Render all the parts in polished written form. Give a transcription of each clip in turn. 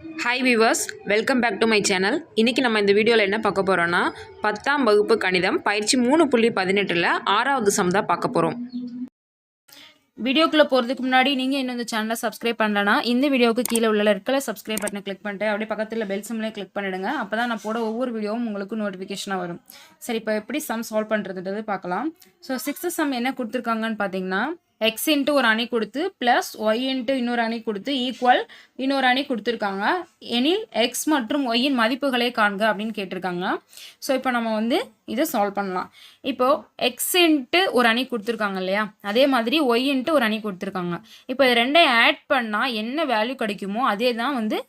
Hi viewers, welcome back to my channel. இன்றைக்கி நம்ம இந்த வீடியோவில் என்ன பார்க்க போகிறோன்னா 10ஆம் வகுப்பு கணிதம் பயிற்சி 3.18 6வது சம் தான் பார்க்க போகிறோம். வீடியோக்குள்ளே போகிறதுக்கு முன்னாடி நீங்கள் இன்னும் இந்த சேனலை சப்ஸ்கிரைப் பண்ணலன்னா இந்த வீடியோவுக்கு கீழே உள்ள ரெட் சப்ஸ்கிரைப் பட்டனை கிளிக் பண்ணிட்டு அப்படியே பக்கத்தில் பெல் சிம்லேயே கிளிக் பண்ணிவிடுங்க. அப்போ தான் நான் போட ஒவ்வொரு வீடியோவும் உங்களுக்கு நோட்டிஃபிகேஷனாக வரும். சரி, இப்போ எப்படி சம் சால்வ் பண்ணுறதுன்றது பார்க்கலாம். ஸோ 6th சம் என்ன கொடுத்துருக்காங்கன்னு பார்த்தீங்கன்னா x இன்ட்டு ஒரு அணி கொடுத்து ப்ளஸ் ஒய் இன்ட்டு இன்னொரு அணி கொடுத்து ஈக்குவல் இன்னொரு அணி கொடுத்துருக்காங்க. எனில் எக்ஸ் மற்றும் ஒய்யின் மதிப்புகளை காண்க அப்படின்னு கேட்டிருக்காங்க. ஸோ இப்போ நம்ம வந்து இதை சால்வ் பண்ணலாம். இப்போது எக்ஸ் இன்ட்டு ஒரு அணி கொடுத்துருக்காங்க இல்லையா, அதே மாதிரி ஒய் இன்ட்டு ஒரு அணி கொடுத்துருக்காங்க. இப்போ இது ரெண்டையும் ஆட் பண்ணால் என்ன வேல்யூ கிடைக்குமோ அதே தான் வந்து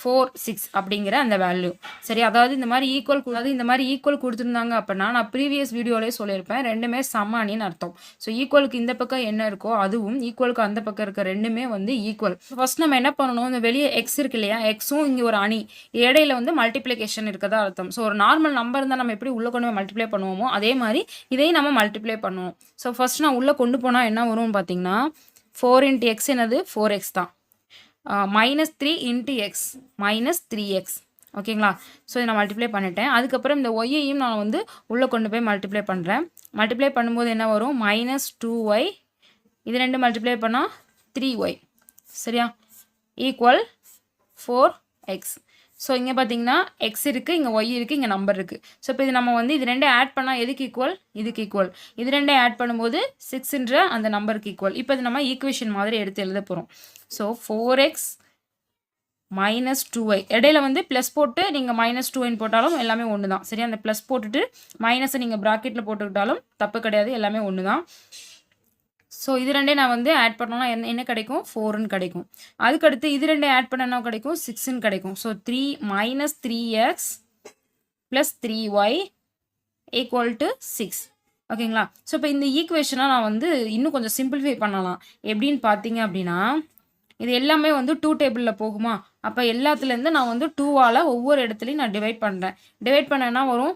4 6 அப்படிங்கிற அந்த வேல்யூ. சரி, அதாவது இந்த மாதிரி ஈக்குவல் கொடுத்துருந்தாங்க அப்படின்னா நான் ப்ரீவியஸ் வீடியோலேயே சொல்லியிருப்பேன், ரெண்டுமே சம அணின்னு அர்த்தம். ஸோ ஈக்குவலுக்கு இந்த பக்கம் என்ன இருக்கோ அதுவும் ஈக்குவலுக்கு அந்த பக்கம் இருக்க ரெண்டுமே வந்து ஈக்குவல். ஃபர்ஸ்ட் நம்ம என்ன பண்ணணும், இந்த வெளியே எக்ஸ் இருக்கு இல்லையா, எக்ஸும் இங்கே ஒரு அணி இடையில வந்து மல்டிப்ளிகேஷன் இருக்கதா அர்த்தம். ஸோ ஒரு நார்மல் நம்பர் இருந்தால் நம்ம எப்படி உள்ளே கொண்டு போய் மல்டிப்ளை பண்ணுவோமோ அதே மாதிரி இதையும் நம்ம மல்டிப்ளை பண்ணுவோம். ஸோ ஃபர்ஸ்ட் நான் உள்ளே கொண்டு போனால் என்ன வரும்னு பார்த்தீங்கன்னா 4 × x என்னது 4x தான். -3 × x -3x. ஓகேங்களா? ஸோ இதை நான் மல்டிப்ளை பண்ணிட்டேன். அதுக்கப்புறம் இந்த ஒய்யையும் நான் வந்து உள்ளே கொண்டு போய் மல்டிப்ளை பண்ணுறேன். மல்டிப்ளை பண்ணும்போது என்ன வரும், -2y, இது ரெண்டு மல்டிப்ளை பண்ணால் 3y. சரியா? Equal 4x. ஸோ இங்கே பார்த்தீங்கன்னா எக்ஸ் இருக்குது, இங்கே ஒய் இருக்குது, இங்கே நம்பர் இருக்குது. ஸோ இப்போ இது நம்ம வந்து இது ரெண்டே ஆட் பண்ணால் எதுக்கு ஈக்குவல், இதுக்கு ஈக்குவல். இது ரெண்டே ஆட் பண்ணும்போது 6ன்ற அந்த நம்பருக்கு ஈக்குவல். இப்போ இது நம்ம ஈக்குவேஷன் மாதிரி எடுத்து எழுத போகிறோம். ஸோ 4x -2y இடையில வந்து ப்ளஸ் போட்டு நீங்கள் -2y போட்டாலும் எல்லாமே ஒன்று தான். சரி, அந்த ப்ளஸ் போட்டுட்டு மைனஸை நீங்கள் ப்ராக்கெட்டில் போட்டுக்கிட்டாலும் தப்பு கிடையாது, எல்லாமே ஒன்று தான். ஸோ இது ரெண்டே நான் வந்து ஆட் பண்ணோன்னா என்ன கிடைக்கும், 4ன்னு கிடைக்கும். அதுக்கடுத்து இது ரெண்டே ஆட் பண்ண என்ன கிடைக்கும், 6ன்னு கிடைக்கும். So 3x + 3y = 6. ஓகேங்களா? ஸோ இப்போ இந்த ஈக்குவேஷனை நான் வந்து இன்னும் கொஞ்சம் சிம்பிளிஃபை பண்ணலாம். எப்படின்னு பார்த்தீங்க அப்படின்னா இது எல்லாமே வந்து 2 டேபிளில் போகுமா, அப்போ எல்லாத்துலேருந்து நான் வந்து 2ஆல் ஒவ்வொரு இடத்துலையும் நான் டிவைட் பண்ணுறேன். டிவைட் பண்ணேன்னா வரும்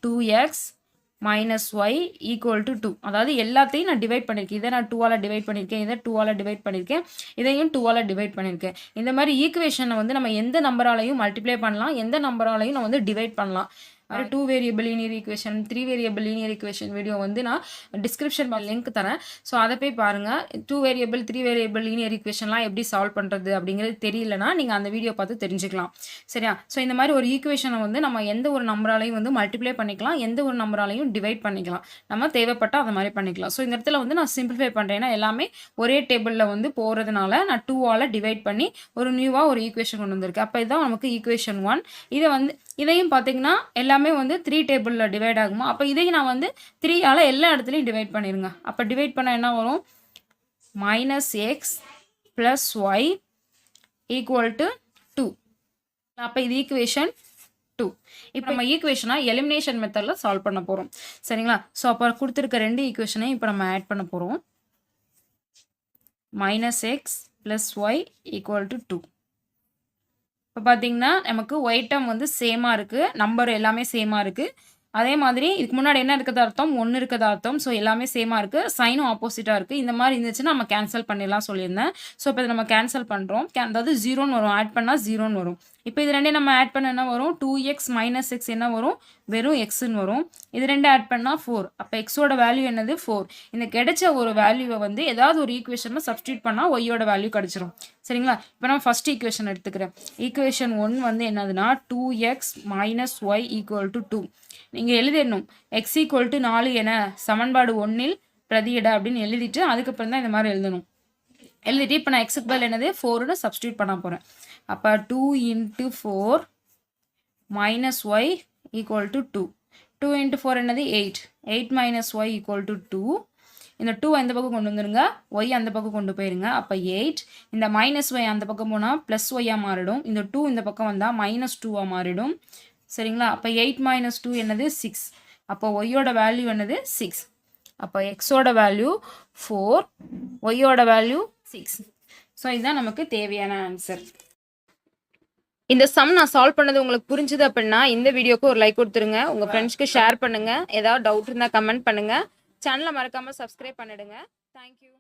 2x - y = 2. அதாவது எல்லாத்தையும் நான் டிவைட் பண்ணியிருக்கேன். இதை நான் 2ஆல் டிவைட் பண்ணியிருக்கேன், இதை 2ஆல் டிவைட் பண்ணியிருக்கேன், இதையும் 2ஆல் டிவைட் பண்ணியிருக்கேன். இந்த மாதிரி ஈக்குவேஷனை வந்து நம்ம எந்த நம்பராலையும் மல்டிப்ளை பண்ணலாம், எந்த நம்பராலையும் நான் வந்து டிவைட் பண்ணலாம். 2 variable linear equation, 3 variable linear equation video வந்து நான் டிஸ்கிரிப்ஷன் லிங்க் தரேன். ஸோ அதை போய் பாருங்கள். 2 வேரியபிள் 3 வேரியபிள் லீனியர் ஈக்குவேஷன்லாம் எப்படி சால்வ் பண்ணுறது அப்படிங்கிறது தெரியலனா நீங்கள் அந்த வீடியோ பார்த்து தெரிஞ்சுக்கலாம். சரியா? ஸோ இந்த மாதிரி ஒரு ஈக்குவேஷனை வந்து நம்ம எந்த ஒரு நம்பராலையும் வந்து மல்டிப்ளை பண்ணிக்கலாம், எந்த ஒரு நம்பராலையும் டிவைட் பண்ணிக்கலாம். நம்ம தேவைப்பட்டால் அந்த மாதிரி பண்ணிக்கலாம். ஸோ இந்த இடத்துல வந்து நான் சிம்பிளிஃபை பண்ணுறேன்னா எல்லாமே ஒரே டேபிளில் வந்து போகிறதுனால நான் 2ஆல் டிவைட் பண்ணி ஒரு நியூவாக ஒரு ஈக்குவேஷன் கொண்டு வந்திருக்கேன். அப்போ இதுதான் நமக்கு ஈக்குவேஷன் 1. இதை வந்து இதையும் பார்த்தீங்கன்னா எல்லாமே வந்து 3 டேபிளில் டிவைட் ஆகுமா, அப்போ இதையும் நான் வந்து 3ஆல் எல்லா இடத்துலையும் டிவைட் பண்ணிடுங்க. அப்போ டிவைட் பண்ண என்ன வரும், -x + y = 2. அப்போ இது ஈக்குவேஷன் 2. இப்போ நம்ம ஈக்குவேஷனை எலிமினேஷன் மெத்தடில் சால்வ் பண்ண போகிறோம். சரிங்களா? ஸோ அப்போ கொடுத்துருக்க 2 ஈக்குவேஷனையும் இப்போ நம்ம ஆட் பண்ண போகிறோம். -x + y = 2. இப்போ பார்த்தீங்கன்னா நமக்கு ஒய் டேர்ம் வந்து சேமாக இருக்குது, நம்பர் எல்லாமே சேமாக இருக்குது. அதே மாதிரி இதுக்கு முன்னாடி என்ன இருக்கிறதா அர்த்தம், 1 இருக்கிறதா அர்த்தம். ஸோ எல்லாமே சேமாக இருக்குது, சைனும் ஆப்போசிட்டாக இருக்குது. இந்த மாதிரி இருந்துச்சுன்னா நம்ம கேன்சல் பண்ணிடலாம் சொல்லியிருந்தேன். ஸோ இப்போ இதை நம்ம கேன்சல் பண்ணுறோம். அதாவது 0ன்னு வரும், ஆட் பண்ணால் 0ன்னு வரும். இப்போ இது ரெண்டே நம்ம ஆட் பண்ண என்ன வரும், 2x - x என்ன வரும், வெறும் எக்ஸ்ன்னு வரும். இது ரெண்டு ஆட் பண்ணால் 4. அப்போ எக்ஸோட வேல்யூ என்னது 4. இந்த கிடைச்ச ஒரு வேல்யூவை வந்து ஏதாவது ஒரு ஈக்குவேஷனில் சப்ஸ்டியூட் பண்ணால் ஒய்யோட வேல்யூ கிடச்சிரும். சரிங்களா? இப்போ நான் ஃபஸ்ட் ஈக்குவேஷன் எடுத்துக்கிறேன். ஈக்குவேஷன் 1 வந்து என்னதுன்னா 2x - y = 2. நீங்கள் எழுதிடணும் x = 4 என சமன்பாடு 1ல் பிரதியிட அப்படின்னு எழுதிட்டு அதுக்கப்புறம் தான் இந்த மாதிரி எழுதணும். எழுதிட்டு இப்போ நான் எக்ஸுக்கு பதில் என்னது 4ன்னு சப்ஸ்டியூட் பண்ண போகிறேன். அப்போ 2 × 4 - y = 2. 2 × 4 என்னது 8. 8 - y = 2. இந்த 2 அந்த பக்கம் கொண்டு வந்துடுங்க, y அந்த பக்கம் கொண்டு போயிருங்க. அப்போ 8. இந்த -y அந்த பக்கம் போனால் +y மாறிடும். இந்த 2 இந்த பக்கம் வந்தால் -2 மாறிடும். சரிங்களா? அப்போ 8 - 2 என்னது 6. அப்போ ஒய்யோட வேல்யூ என்னது 6. அப்போ எக்ஸோட வேல்யூ 4, ஒய்யோட வேல்யூ 6. ஸோ இதுதான் நமக்கு தேவையான ஆன்சர். இந்த சம் நான் சால்வ் பண்ணது உங்களுக்கு புரிஞ்சுது அப்படின்னா இந்த வீடியோக்கு ஒரு லைக் கொடுத்துருங்க, உங்கள் ஃப்ரெண்ட்ஸ்க்கு ஷேர் பண்ணுங்கள், ஏதாவது டவுட் இருந்தால் கமெண்ட் பண்ணுங்கள், சேனலை மறக்காமல் சப்ஸ்கிரைப் பண்ணிடுங்க. தேங்க்யூ.